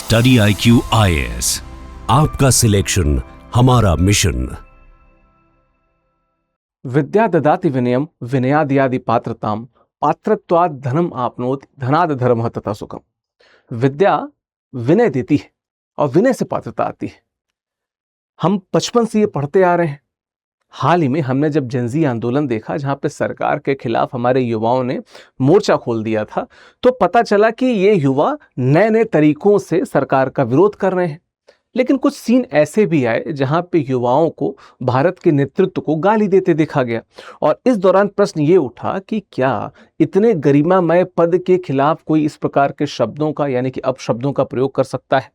Study IQ IAS, आपका selection हमारा mission. विद्या ददाति विनयम विनयादयादि पात्रताम पात्रत्वात् धनम आपनोति धनाद धर्मः तथा सुखम। विद्या विनय देती है और विनय से पात्रता आती है। हम बचपन से ये पढ़ते आ रहे हैं। हाल ही में हमने जब जेनजी आंदोलन देखा, जहां पे सरकार के खिलाफ हमारे युवाओं ने मोर्चा खोल दिया था, तो पता चला कि ये युवा नए नए तरीकों से सरकार का विरोध कर रहे हैं। लेकिन कुछ सीन ऐसे भी आए जहां पे युवाओं को भारत के नेतृत्व को गाली देते देखा गया। और इस दौरान प्रश्न ये उठा कि क्या इतने गरिमामय पद के खिलाफ कोई इस प्रकार के शब्दों का यानी कि अपशब्दों का प्रयोग कर सकता है?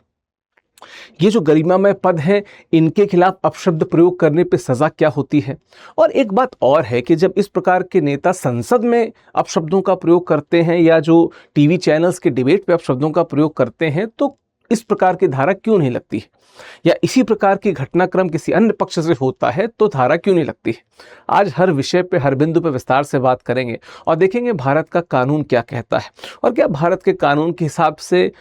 ये जो गरिमामय पद है, इनके खिलाफ अपशब्द प्रयोग करने पे सजा क्या होती है? और एक बात और है कि जब इस प्रकार के नेता संसद में अपशब्दों का प्रयोग करते हैं या जो टीवी चैनल्स के डिबेट पे अपशब्दों का प्रयोग करते हैं, तो इस प्रकार की धारा क्यों नहीं लगती है? या इसी प्रकार की घटनाक्रम किसी अन्य पक्ष से होता है तो धारा क्यों नहीं लगती है? आज हर विषय पे, हर बिंदु पे विस्तार से बात करेंगे और देखेंगे भारत का कानून क्या कहता है और क्या भारत के कानून के हिसाब से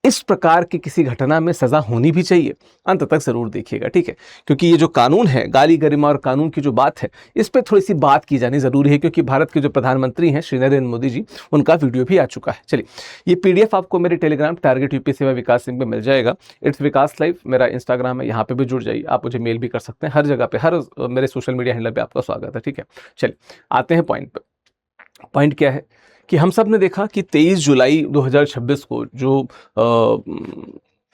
इस प्रकार की किसी घटना में सजा होनी भी चाहिए। अंत तक जरूर देखिएगा, ठीक है? क्योंकि ये जो कानून है, गाली गरिमा और कानून की जो बात है, इस पे थोड़ी सी बात की जानी जरूरी है, क्योंकि भारत के जो प्रधानमंत्री हैं श्री नरेंद्र मोदी जी, उनका वीडियो भी आ चुका है। चलिए, ये PDF आपको मेरे टेलीग्राम टारगेट यूपी सेवा विकास सिंह पे मिल जाएगा। इट्स विकास लाइव मेरा इंस्टाग्राम है, यहाँ पे भी जुड़ जाइए। आप मुझे मेल भी कर सकते हैं, हर जगह पे, हर मेरे सोशल मीडिया हैंडल पे आपका स्वागत है, ठीक है? चलिए आते हैं पॉइंट पे। पॉइंट क्या है कि हम सब ने देखा कि 23 जुलाई 2026 को जो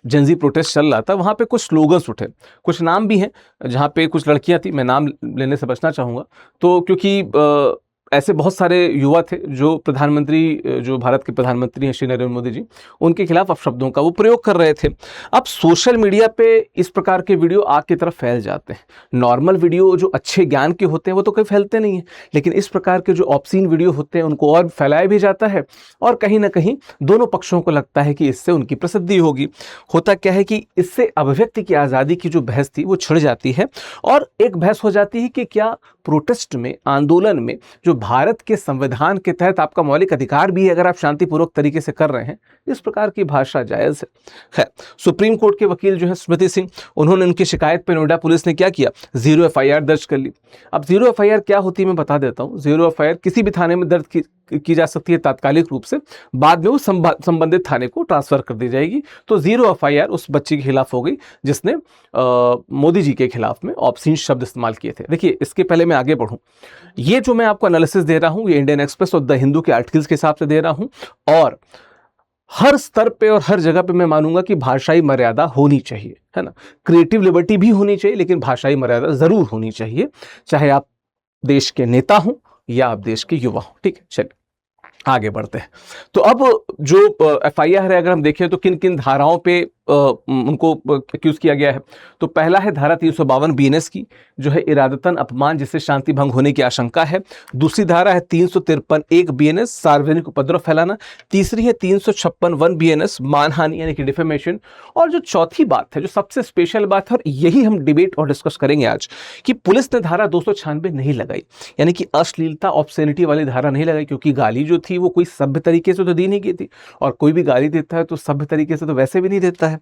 जेनजी प्रोटेस्ट चल रहा था, वहाँ पे कुछ स्लोगन्स उठे, कुछ नाम भी हैं, जहाँ पे कुछ लड़कियाँ थी। मैं नाम लेने से बचना चाहूँगा, तो क्योंकि ऐसे बहुत सारे युवा थे जो जो भारत के प्रधानमंत्री हैं श्री नरेंद्र मोदी जी, उनके खिलाफ अपशब्दों का वो प्रयोग कर रहे थे। अब सोशल मीडिया पे इस प्रकार के वीडियो आग की तरफ फैल जाते हैं। नॉर्मल वीडियो जो अच्छे ज्ञान के होते हैं वो तो कहीं फैलते नहीं हैं, लेकिन इस प्रकार के जो ऑब्सीन वीडियो होते हैं उनको और फैलाया भी जाता है, और कहीं ना कहीं दोनों पक्षों को लगता है कि इससे उनकी प्रसिद्धि होगी। होता क्या है कि इससे अभिव्यक्ति की आज़ादी की जो बहस थी वो छिड़ जाती है, और एक बहस हो जाती है कि क्या प्रोटेस्ट में, आंदोलन में, जो भारत के संविधान के तहत आपका मौलिक अधिकार भी है, अगर आप शांतिपूर्वक तरीके से कर रहे हैं, इस प्रकार की भाषा जायज़ है? खैर, सुप्रीम कोर्ट के वकील जो है स्मृति सिंह, उन्होंने उनकी शिकायत पर नोएडा पुलिस ने क्या किया, 0 FIR दर्ज कर ली। अब 0 FIR क्या होती है मैं बता देता हूँ। 0 FIR किसी भी थाने में दर्ज की जा सकती है तात्कालिक रूप से, बाद में वो संबंधित थाने को ट्रांसफर कर दी जाएगी। तो 0 FIR उस बच्ची के खिलाफ हो गई जिसने मोदी जी के खिलाफ में ऑब्सीन शब्द इस्तेमाल किए थे। देखिए, इसके पहले मैं आगे बढ़ूं, ये जो मैं आपको एनालिसिस दे रहा हूं, ये इंडियन एक्सप्रेस और द हिंदू के आर्टिकल्स के हिसाब से दे रहा हूं, और हर स्तर पे और हर जगह पे मैं मानूंगा कि भाषाई मर्यादा होनी चाहिए, है ना? क्रिएटिव लिबर्टी भी होनी चाहिए, लेकिन भाषाई मर्यादा जरूर होनी चाहिए, चाहे आप देश के नेता हों या आप देश के युवा हों, ठीक है? चलिए आगे बढ़ते हैं। तो अब जो FIR है, अगर हम देखें तो किन किन धाराओं पे उनको एक्यूज किया गया है, तो पहला है धारा 352 BNS की, जो है इरादतन अपमान जिससे शांति भंग होने की आशंका है। दूसरी धारा है 353(1) BNS, सार्वजनिक उपद्रव फैलाना। तीसरी है 356(1) BNS, मानहानि यानी कि डिफेमेशन। और जो चौथी बात है, जो सबसे स्पेशल बात है, और यही हम डिबेट और डिस्कस करेंगे आज, कि पुलिस ने धारा 296 नहीं लगाई, यानी कि अश्लीलता, ऑब्सेनिटी वाली धारा नहीं लगाई, क्योंकि गाली जो थी वो कोई सभ्य तरीके से तो दी नहीं गई थी, और कोई भी गाली देता है तो सभ्य तरीके से तो वैसे भी नहीं देता है।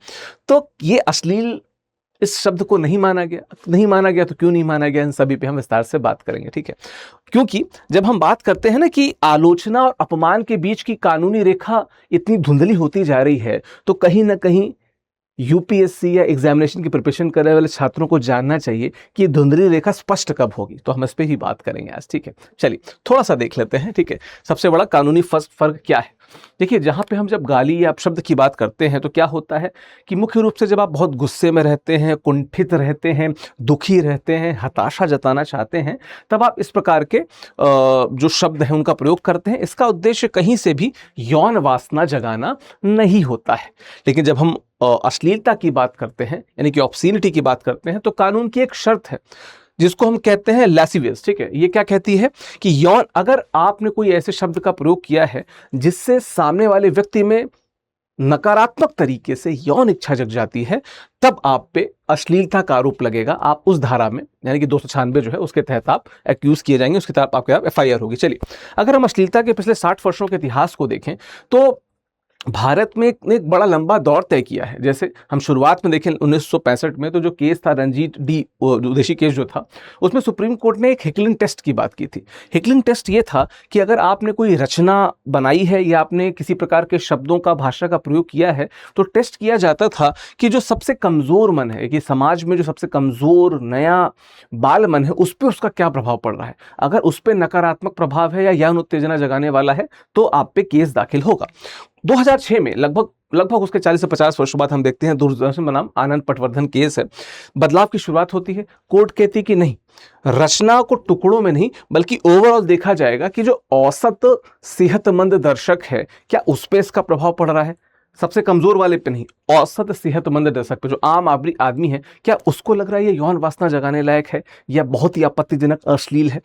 तो ये अश्लील, इस शब्द को नहीं माना गया तो क्यों नहीं माना गया, इन सभी पे हम विस्तार से बात करेंगे, ठीक है? क्योंकि जब हम बात करते हैं ना कि आलोचना और अपमान के बीच की कानूनी रेखा इतनी धुंधली होती जा रही है, तो कहीं ना कहीं UPSC या एग्जामिनेशन की प्रिपरेशन करने वाले छात्रों को जानना चाहिए कि धुंधली रेखा स्पष्ट कब होगी। तो हम इस पे ही बात करेंगे आज, ठीक है? चलिए थोड़ा सा देख लेते हैं, ठीक है? सबसे बड़ा कानूनी फर्क क्या है? देखिए, जहाँ पे हम जब गाली या अपशब्द की बात करते हैं तो क्या होता है कि मुख्य रूप से जब आप बहुत गुस्से में रहते हैं, कुंठित रहते हैं, दुखी रहते हैं, हताशा जताना चाहते हैं, तब आप इस प्रकार के जो शब्द हैं उनका प्रयोग करते हैं। इसका उद्देश्य कहीं से भी यौन वासना जगाना नहीं होता है। लेकिन जब हम अश्लीलता की बात करते हैं, यानी कि ऑब्सीनिटी की बात करते हैं, तो कानून की एक शर्त है जिसको हम कहते हैं लैसिवियस, ठीक है? ये क्या कहती है कि यौन, अगर आपने कोई ऐसे शब्द का प्रयोग किया है जिससे सामने वाले व्यक्ति में नकारात्मक तरीके से यौन इच्छा जग जाती है, तब आप पे अश्लीलता का आरोप लगेगा। आप उस धारा में, यानी कि 296 जो है उसके तहत आप एक्यूज किए जाएंगे, उसके तहत आपके FIR होगी। चलिए, अगर हम अश्लीलता के पिछले 60 वर्षों के इतिहास को देखें तो भारत में एक बड़ा लंबा दौर तय किया है। जैसे हम शुरुआत में देखें 1965 में, तो जो केस था रणजीत डी विदेशी केस जो था, उसमें सुप्रीम कोर्ट ने एक हिकलिंग टेस्ट की बात की थी। हिकलिंग टेस्ट ये था कि अगर आपने कोई रचना बनाई है या आपने किसी प्रकार के शब्दों का, भाषा का प्रयोग किया है, तो टेस्ट किया जाता था कि जो सबसे कमज़ोर मन है, कि समाज में जो सबसे कमज़ोर नया बाल मन है, उस पर उसका क्या प्रभाव पड़ रहा है। अगर उस पर नकारात्मक प्रभाव है या यौन उत्तेजना जगाने वाला है, तो आप पे केस दाखिल होगा। 2006 में लगभग उसके 40 से 50 वर्षों बाद हम देखते हैं दूरदर्शन बनाम आनंद पटवर्धन केस है। बदलाव की शुरुआत होती है। कोर्ट कहती कि नहीं, रचना को टुकड़ों में नहीं बल्कि ओवरऑल देखा जाएगा कि जो औसत सेहतमंद दर्शक है, क्या उस पर इसका प्रभाव पड़ रहा है, सबसे कमजोर वाले पे नहीं, औसत सेहतमंद दर्शक पे, जो आम आदमी है, क्या उसको लग रहा है ये यौन वासना जगाने लायक है या बहुत ही आपत्तिजनक अश्लील है।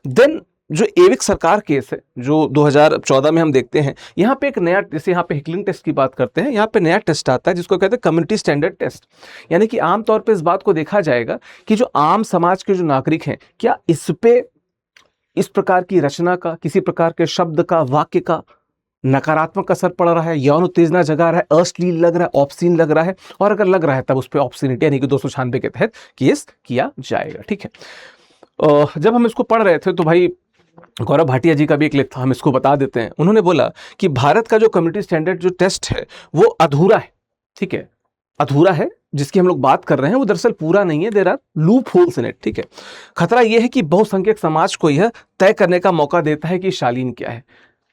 देन जो एविक सरकार केस है जो 2014 में हम देखते हैं, यहाँ पे एक नया, जैसे यहाँ पे हिकलिंग टेस्ट की बात करते हैं, यहाँ पे नया टेस्ट आता है जिसको कहते हैं कम्युनिटी स्टैंडर्ड टेस्ट। यानी कि आमतौर पे इस बात को देखा जाएगा कि जो आम समाज के जो नागरिक हैं, क्या इस पे इस प्रकार की रचना का, किसी प्रकार के शब्द का, वाक्य का नकारात्मक असर पड़ रहा है, यौन उत्तेजना जगा रहा है, अश्लील लग रहा है, ऑब्सीन लग रहा है, और अगर लग रहा है तब उस पर ऑब्सीनिटी यानी कि 296 के तहत केस किया जाएगा। ठीक है। जब हम इसको पढ़ रहे थे तो भाई गौरव भाटिया जी का भी एक लेख था, हम इसको बता देते हैं। उन्होंने बोला कि भारत का जो कम्युनिटी स्टैंडर्ड जो टेस्ट है वो अधूरा है। ठीक है, अधूरा है, जिसकी हम लोग बात कर रहे हैं वो दरअसल पूरा नहीं है। There are loopholes in it. ठीक है, खतरा यह है कि बहुसंख्यक समाज को यह तय करने का मौका देता है कि शालीन क्या है।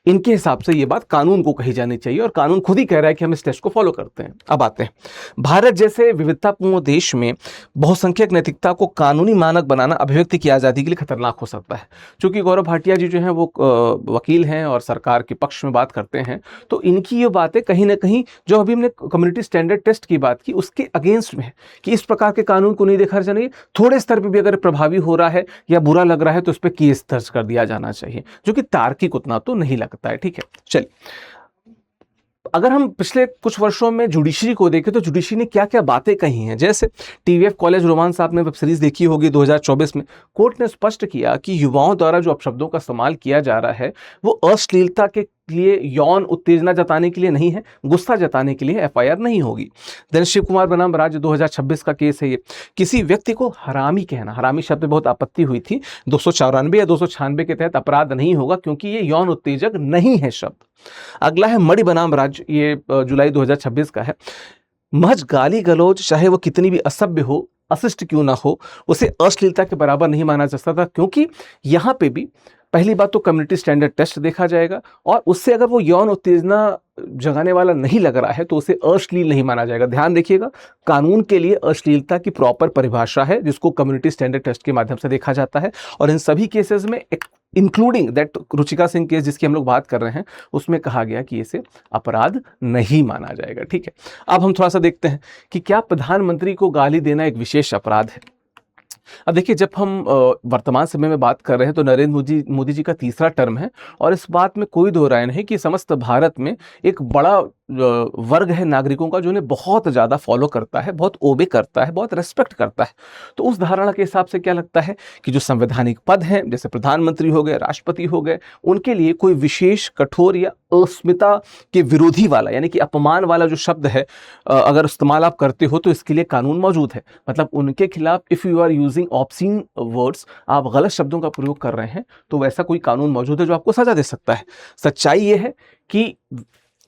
इनके हिसाब से ये बात कानून को कही जानी चाहिए और कानून खुद ही कह रहा है कि हम इस टेस्ट को फॉलो करते हैं। अब आते हैं, भारत जैसे विविधतापूर्ण देश में बहुसंख्यक नैतिकता को कानूनी मानक बनाना अभिव्यक्ति की आज़ादी के लिए खतरनाक हो सकता है। चूंकि गौरव भाटिया जी जो हैं वो वकील हैं और सरकार के पक्ष में बात करते हैं, तो इनकी ये बातें कहीं ना कहीं, जो अभी हमने कम्युनिटी स्टैंडर्ड टेस्ट की बात की, उसके अगेंस्ट में है कि इस प्रकार के कानून को नहीं देखा जाना चाहिए। थोड़े स्तर पर भी अगर प्रभावी हो रहा है या बुरा लग रहा है तो उस पर केस दर्ज कर दिया जाना चाहिए, जो कि तार्किक उतना तो नहीं लगता है। ठीक है, चलिए, अगर हम पिछले कुछ वर्षों में जुडिशरी को देखें तो जुडिशरी ने क्या क्या बातें कही हैं। जैसे टीवीएफ कॉलेज रोमांस आपने वेब सीरीज देखी होगी 2024 में, कोर्ट ने स्पष्ट किया कि युवाओं द्वारा जो अपशब्दों का इस्तेमाल किया जा रहा है वो अश्लीलता के लिए, यौन उत्तेजना जताने के लिए नहीं है, गुस्सा जताने के लिए एफआईआर नहीं होगी। देन शिव कुमार बनाम राज्य 2026 का केस है ये। किसी व्यक्ति को हरामी कहना, हरामी शब्द में बहुत आपत्ति हुई थी, 294 या 296 के तहत अपराध नहीं होगा क्योंकि ये यौन उत्तेजक नहीं है शब्द। अगला है मणि बनाम राज्य, ये जुलाई 2026 का है। महज गाली गलौज, चाहे वो कितनी भी असभ्य हो, अशिष्ट क्यों ना हो, उसे अश्लीलता के बराबर नहीं माना जा सकता, क्योंकि यहाँ पे भी पहली बात तो कम्युनिटी स्टैंडर्ड टेस्ट देखा जाएगा और उससे अगर वो यौन उत्तेजना जगाने वाला नहीं लग रहा है तो उसे अश्लील नहीं माना जाएगा। ध्यान देखिएगा, कानून के लिए अश्लीलता की प्रॉपर परिभाषा है जिसको कम्युनिटी स्टैंडर्ड टेस्ट के माध्यम से देखा जाता है। और इन सभी केसेस में including that Ruchika Singh case जिसकी हम लोग बात कर रहे हैं, उसमें कहा गया कि इसे अपराध नहीं माना जाएगा। ठीक है, अब हम थोड़ा सा देखते हैं कि क्या प्रधानमंत्री को गाली देना एक विशेष अपराध है। अब देखिए, जब हम वर्तमान समय में बात कर रहे हैं तो नरेंद्र मोदी जी का तीसरा टर्म है और इस बात में कोई दो राय नहीं कि समस्त भारत में एक बड़ा वर्ग है नागरिकों का जो उन्हें बहुत ज़्यादा फॉलो करता है, बहुत ओबे करता है, बहुत रेस्पेक्ट करता है। तो उस धारणा के हिसाब से क्या लगता है कि जो संवैधानिक पद हैं, जैसे प्रधानमंत्री हो गए, राष्ट्रपति हो गए, उनके लिए कोई विशेष कठोर या अस्मिता के विरोधी वाला, यानी कि अपमान वाला जो शब्द है, अगर इस्तेमाल आप करते हो तो इसके लिए कानून मौजूद है। मतलब उनके खिलाफ if you are using obscene words, आप गलत शब्दों का प्रयोग कर रहे हैं, तो वैसा कोई कानून मौजूद है जो आपको सजा दे सकता है। सच्चाई ये है कि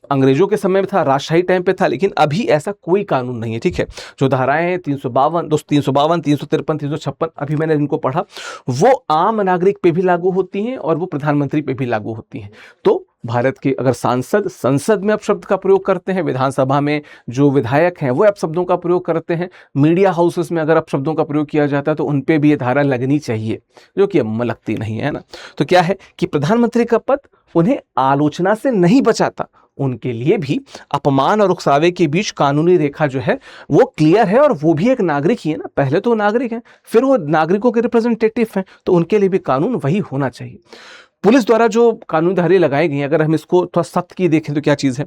अंग्रेजों के समय में था, राजशाही टाइम पे था, लेकिन अभी ऐसा कोई कानून नहीं है। ठीक है, जो धाराएं हैं 352, 353, 356, अभी मैंने इनको पढ़ा, वो आम नागरिक पे भी लागू होती हैं और वो प्रधानमंत्री पे भी लागू होती हैं। तो भारत के अगर सांसद संसद में अपशब्द का प्रयोग करते हैं, विधानसभा में जो विधायक हैं वो अपशब्दों का प्रयोग करते हैं, मीडिया हाउसेस में अगर अपशब्दों का प्रयोग किया जाता है तो उन पे भी ये धारा लगनी चाहिए, जो कि अब लगती नहीं है ना। तो क्या है कि प्रधानमंत्री का पद उन्हें आलोचना से नहीं बचाता, उनके लिए भी अपमान और उकसावे के बीच कानूनी रेखा जो है वो क्लियर है, और वो भी एक नागरिक ही है ना। पहले तो नागरिक हैं, फिर वो नागरिकों के रिप्रेजेंटेटिव हैं, तो उनके लिए भी कानून वही होना चाहिए। पुलिस द्वारा जो कानूनी धाराएं लगाई गई, अगर हम इसको थोड़ा सख्त की देखें तो क्या चीज है,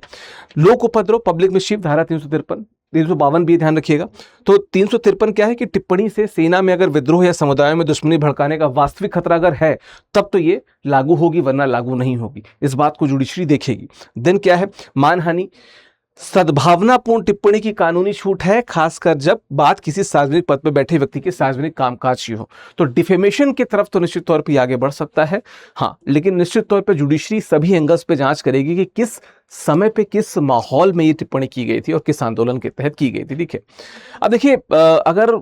लोक उपद्रव, पब्लिक मिसचीफ, धारा 353, 352 भी ध्यान रखिएगा। तो 353 क्या है कि टिप्पणी से सेना में अगर विद्रोह या समुदायों में दुश्मनी भड़काने का वास्तविक खतरा अगर है तब तो ये लागू होगी, वरना लागू नहीं होगी। इस बात को जुडिशरी देखेगी। देन क्या है, मानहानि, सद्भावनापूर्ण टिप्पणी की कानूनी छूट है, खासकर जब बात किसी सार्वजनिक पद पर बैठे व्यक्ति के सार्वजनिक कामकाज की हो। तो डिफेमेशन की तरफ तो निश्चित तौर पर आगे बढ़ सकता है, हाँ, लेकिन निश्चित तौर पर जुडिशरी सभी एंगल्स पे जांच करेगी कि किस समय पे किस माहौल में ये टिप्पणी की गई थी और किस आंदोलन के तहत की गई थी। ठीक है, अब देखिए, अगर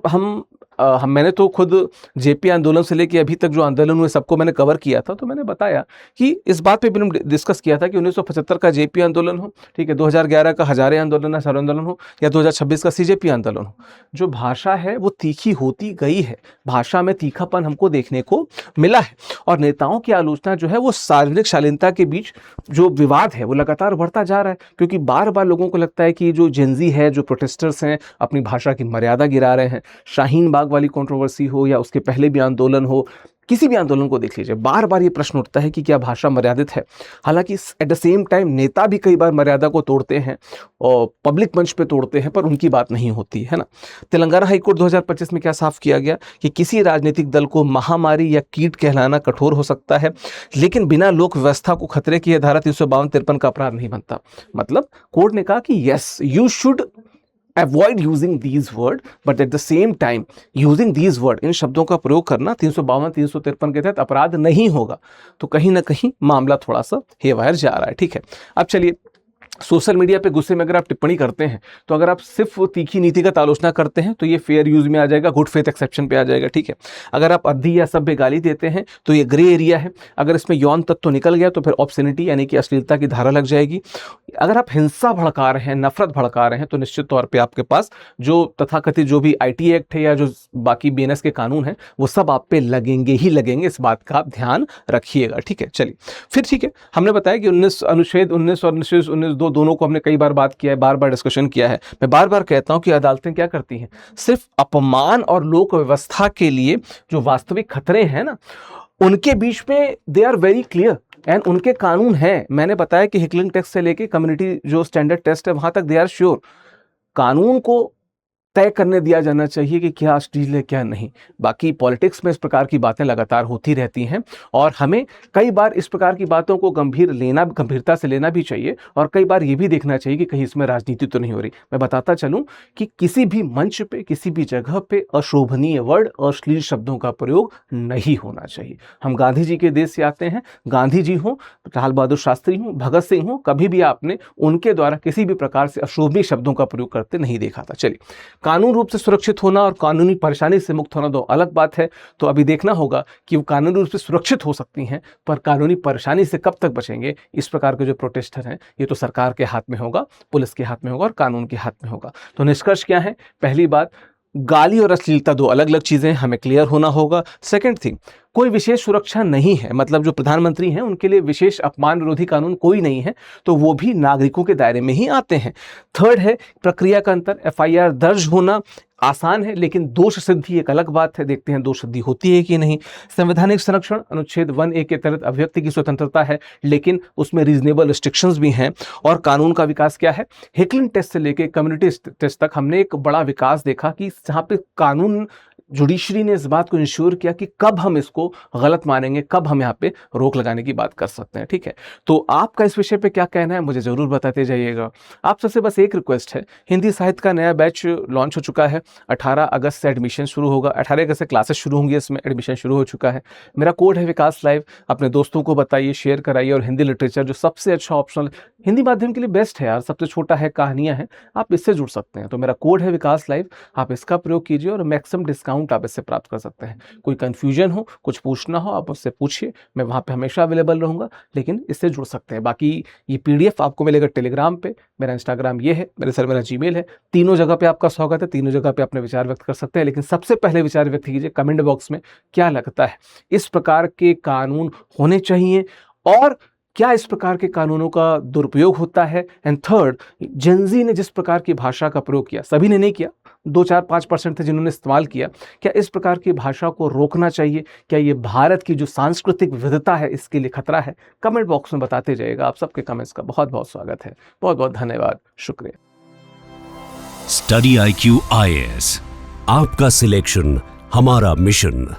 मैंने तो खुद जेपी आंदोलन से लेकर अभी तक जो आंदोलन हुए सबको मैंने कवर किया था, तो मैंने बताया कि इस बात पे भी हमने डिस्कस किया था कि 1975 का जेपी आंदोलन हो, ठीक है, 2011 का हजारे आंदोलन, सर्व आंदोलन हो, या 2026 का सीजेपी आंदोलन हो, जो भाषा है वो तीखी होती गई है। भाषा में तीखापन हमको देखने को मिला है, और नेताओं की आलोचना जो है वो सार्वजनिक शालीनता के बीच जो विवाद है वो लगातार बढ़ता जा रहा है, क्योंकि बार बार लोगों को लगता है कि जो जेंजी है, जो प्रोटेस्टर्स हैं, अपनी भाषा की मर्यादा गिरा रहे हैं। शाहीन बाग वाली कंट्रोवर्सी हो या उसके पहले भी आंदोलन हो, किसी भी आंदोलन को देख लीजिए, बार बार ये प्रश्न उठता है कि क्या भाषा मर्यादित है। हालांकि एट द सेम टाइम नेता भी कई बार मर्यादा को तोड़ते हैं और पब्लिक मंच पे तोड़ते हैं, पर उनकी बात नहीं होती है ना। तेलंगाना हाईकोर्ट 2025 में क्या साफ किया गया कि किसी राजनीतिक दल को महामारी या कीट कहलाना कठोर हो सकता है, लेकिन बिना लोक व्यवस्था को खतरे की धारा 352-53 का अपराध नहीं बनता। मतलब कोर्ट ने कहा कि yes, you should avoid using these word, but at the same time using these word, इन शब्दों का प्रयोग करना 352-353 के तहत अपराध नहीं होगा। तो कहीं ना कहीं मामला थोड़ा सा हेवायर जा रहा है। ठीक है, अब चलिए, सोशल मीडिया पे गुस्से में अगर आप टिप्पणी करते हैं, तो अगर आप सिर्फ तीखी नीतिगत आलोचना करते हैं तो ये फेयर यूज में आ जाएगा, गुड फेथ एक्सेप्शन पे आ जाएगा। ठीक है, अगर आप अधि या सभ्य गाली देते हैं तो ये ग्रे एरिया है। अगर इसमें यौन तत्व निकल गया तो फिर ऑब्सेनिटी यानी कि अश्लीलता की धारा लग जाएगी। अगर आप हिंसा भड़का रहे हैं, नफरत भड़का रहे हैं, तो निश्चित तौर पर आपके पास जो तथाकथित जो भी IT एक्ट है या जो बाकी BNS के कानून है वो सब आप पे लगेंगे ही लगेंगे। इस बात का आप ध्यान रखिएगा। ठीक है, चलिए फिर, ठीक है, हमने बताया कि अनुच्छेद 19 और अनुच्छेद 19(2) दोनों को हमने कई बार बात किया है, बार बार डिस्कशन किया है। मैं बार बार कहता हूं कि अदालतें क्या करती हैं, सिर्फ अपमान और लोक व्यवस्था के लिए जो वास्तविक खतरे हैं ना, उनके बीच में they are very clear and उनके कानून हैं। मैंने बताया कि हिकलिंग टेस्ट से लेके कम्युनिटी जो स्टैंडर्ड टेस्ट है वहां तक दे आर श्योर। कानून को तय करने दिया जाना चाहिए कि क्या अश्लील है क्या नहीं। बाकी पॉलिटिक्स में इस प्रकार की बातें लगातार होती रहती हैं, और हमें कई बार इस प्रकार की बातों को गंभीरता से लेना भी चाहिए, और कई बार ये भी देखना चाहिए कि कहीं इसमें राजनीति तो नहीं हो रही। मैं बताता चलूं कि किसी भी मंच पे, किसी भी जगह पे अशोभनीय वर्ड, अश्लील शब्दों का प्रयोग नहीं होना चाहिए। हम गांधी जी के देश से आते हैं, गांधी जी हो, लाल बहादुर शास्त्री हो, भगत सिंह हो, कभी भी आपने उनके द्वारा किसी भी प्रकार से अशोभनीय शब्दों का प्रयोग करते नहीं देखा था। चलिए, कानून रूप से सुरक्षित होना और कानूनी परेशानी से मुक्त होना दो अलग बात है। तो अभी देखना होगा कि वो कानूनी रूप से सुरक्षित हो सकती हैं, पर कानूनी परेशानी से कब तक बचेंगे। इस प्रकार के जो प्रोटेस्टर हैं, ये तो सरकार के हाथ में होगा, पुलिस के हाथ में होगा और कानून के हाथ में होगा। तो निष्कर्ष क्या है? पहली बात, गाली और अश्लीलता दो अलग अलग चीजें, हमें क्लियर होना होगा। सेकंड थिंग, कोई विशेष सुरक्षा नहीं है, मतलब जो प्रधानमंत्री हैं उनके लिए विशेष अपमान विरोधी कानून कोई नहीं है, तो वो भी नागरिकों के दायरे में ही आते हैं। थर्ड है प्रक्रिया का अंतर, FIR दर्ज होना आसान है, लेकिन दोष सिद्धि एक अलग बात है। देखते हैं दोष सिद्धि होती है कि नहीं। संवैधानिक संरक्षण, अनुच्छेद 1A के तहत अभिव्यक्ति की स्वतंत्रता है, लेकिन उसमें रीजनेबल रिस्ट्रिक्शंस भी हैं। और कानून का विकास क्या है? हिकलिंग टेस्ट से लेकर कम्युनिटी टेस्ट तक हमने एक बड़ा विकास देखा कि जहाँ पे कानून, जुडिशरी ने इस बात को इंश्योर किया कि कब हम इसको गलत मानेंगे, कब हम यहाँ पे रोक लगाने की बात कर सकते हैं। ठीक है, तो आपका इस विषय पे क्या कहना है मुझे जरूर बताते जाइएगा। आप सबसे बस एक रिक्वेस्ट है, हिंदी साहित्य का नया बैच लॉन्च हो चुका है, 18 अगस्त से एडमिशन शुरू होगा, 18 अगस्त से क्लासेस शुरू होंगी, इसमें एडमिशन शुरू हो चुका है। मेरा कोड है विकास लाइव, अपने दोस्तों को बताइए, शेयर कराइए। और हिंदी लिटरेचर जो सबसे अच्छा ऑप्शनल हिंदी माध्यम के लिए बेस्ट है यार, सबसे छोटा है, कहानियां हैं, आप इससे जुड़ सकते हैं। तो मेरा कोड है विकास लाइव, आप इसका प्रयोग कीजिए और मैक्सिमम डिस्काउंट आप इससे प्राप्त कर सकते हैं। कोई कंफ्यूजन हो, कुछ पूछना हो, आप उससे पूछिए, मैं वहाँ पे हमेशा अवेलेबल रहूँगा, लेकिन इससे जुड़ सकते हैं। बाकी ये PDF आपको मिलेगा टेलीग्राम पे, मेरा इंस्टाग्राम ये है, मेरा Gmail है, तीनों जगह पे आपका स्वागत है, तीनों जगह पे अपने विचार व्यक्त कर सकते हैं। लेकिन सबसे पहले विचार व्यक्त कीजिए कमेंट बॉक्स में, क्या लगता है इस प्रकार के कानून होने चाहिए और क्या इस प्रकार के कानूनों का दुरुपयोग होता है। एंड थर्ड, जेन ज़ी ने जिस प्रकार की भाषा का प्रयोग किया, सभी ने नहीं किया, 2-4-5% थे जिन्होंने इस्तेमाल किया। क्या इस प्रकार की भाषा को रोकना चाहिए? क्या ये भारत की जो सांस्कृतिक विविधता है इसके लिए खतरा है? कमेंट बॉक्स में बताते जाइएगा। आप सबके कमेंट्स का बहुत बहुत स्वागत है। बहुत बहुत धन्यवाद, शुक्रिया। स्टडी IQ IAS, आपका सिलेक्शन हमारा मिशन।